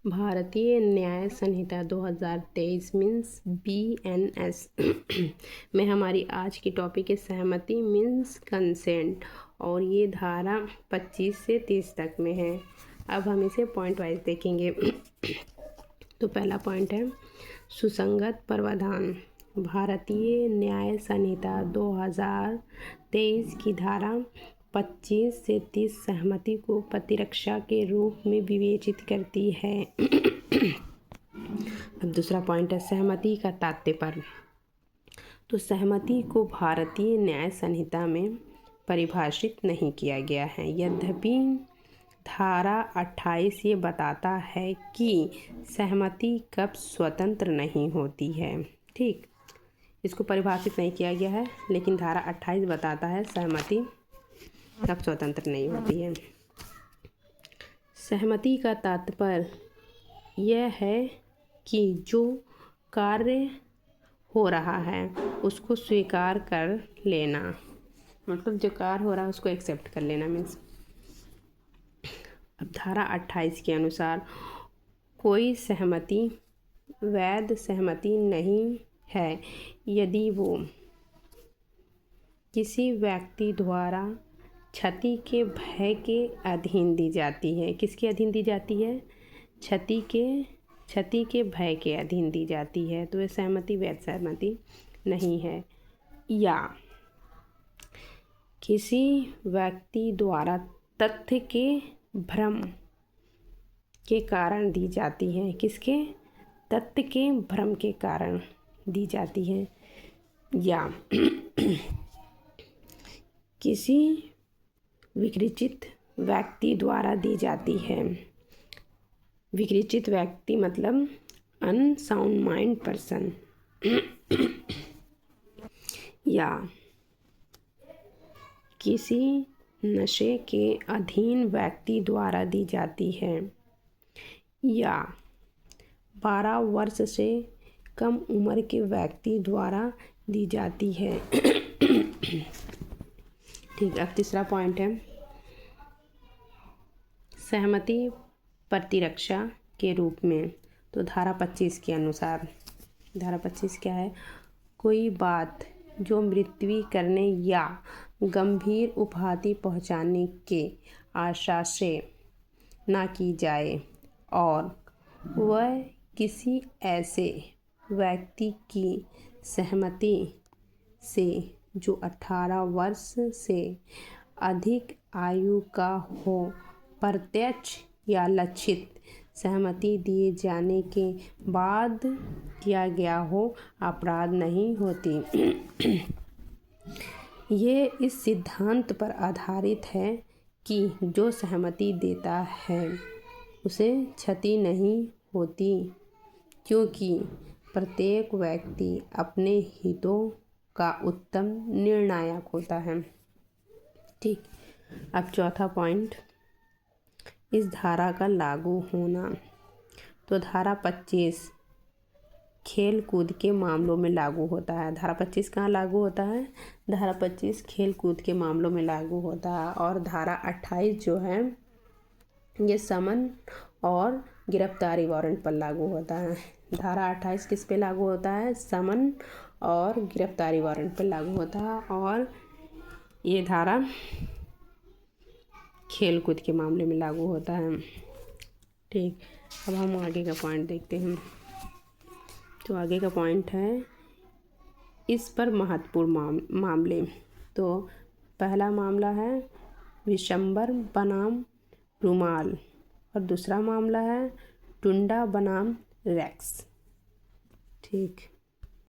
भारतीय न्याय संहिता 2023 means BNS में हमारी आज की टॉपिक है सहमति मीन्स कंसेंट, और ये धारा 25 से 30 तक में है। अब हम इसे पॉइंट वाइज देखेंगे। तो पहला पॉइंट है सुसंगत प्रावधान। भारतीय न्याय संहिता 2023 की धारा 25 से 30 सहमति को प्रतिरक्षा के रूप में विवेचित करती है। अब दूसरा पॉइंट है सहमति का तात्पर्य। तो सहमति को भारतीय न्याय संहिता में परिभाषित नहीं किया गया है, यद्यपि धारा 28 ये बताता है कि सहमति कब स्वतंत्र नहीं होती है। ठीक, इसको परिभाषित नहीं किया गया है, लेकिन धारा 28 बताता है सहमति कब स्वतंत्र नहीं होती है। सहमति का तात्पर्य यह है कि जो कार्य हो रहा है उसको स्वीकार कर लेना, मतलब जो कार्य हो रहा है उसको एक्सेप्ट कर लेना मीन्स। अब धारा 28 के अनुसार कोई सहमति वैध सहमति नहीं है यदि वो किसी व्यक्ति द्वारा क्षति के भय के अधीन दी जाती है। किसके अधीन दी जाती है? क्षति के भय के अधीन दी जाती है, तो यह सहमति वैध सहमति नहीं है। या किसी व्यक्ति द्वारा तथ्य के भ्रम के कारण दी जाती है। किसके? तथ्य के भ्रम के कारण दी जाती है। या किसी विकृचित व्यक्ति द्वारा दी जाती है। विकृचित व्यक्ति मतलब अनसाउंड माइंड पर्सन। या किसी नशे के अधीन व्यक्ति द्वारा दी जाती है। या 12 वर्ष से कम उम्र के व्यक्ति द्वारा दी जाती है। ठीक, अब तीसरा पॉइंट है सहमति प्रतिरक्षा के रूप में। तो धारा 25 के अनुसार, धारा 25 क्या है? कोई बात जो मृत्यु करने या गंभीर उपाधि पहुंचाने के आशा से ना की जाए और वह किसी ऐसे व्यक्ति की सहमति से जो 18 वर्ष से अधिक आयु का हो, प्रत्यक्ष या लक्षित सहमति दिए जाने के बाद किया गया हो, अपराध नहीं होती। ये इस सिद्धांत पर आधारित है कि जो सहमति देता है उसे क्षति नहीं होती, क्योंकि प्रत्येक व्यक्ति अपने हितों का उत्तम निर्णायक होता है। ठीक, अब चौथा पॉइंट इस धारा का लागू होना। तो धारा 25 खेल कूद के मामलों में लागू होता है। धारा 25 कहाँ लागू होता है? धारा 25 खेल कूद के मामलों में लागू होता है। और धारा 28 जो है ये समन और गिरफ्तारी वारंट पर लागू होता है। धारा 28 किस पे लागू होता है? समन और गिरफ्तारी वारंट पर लागू होता है। और ये धारा खेल कूद के मामले में लागू होता है। ठीक, अब हम आगे का पॉइंट देखते हैं। तो आगे का पॉइंट है इस पर महत्वपूर्ण मामले। तो पहला मामला है विशंबर बनाम रुमाल, और दूसरा मामला है टुंडा बनाम रेक्स। ठीक।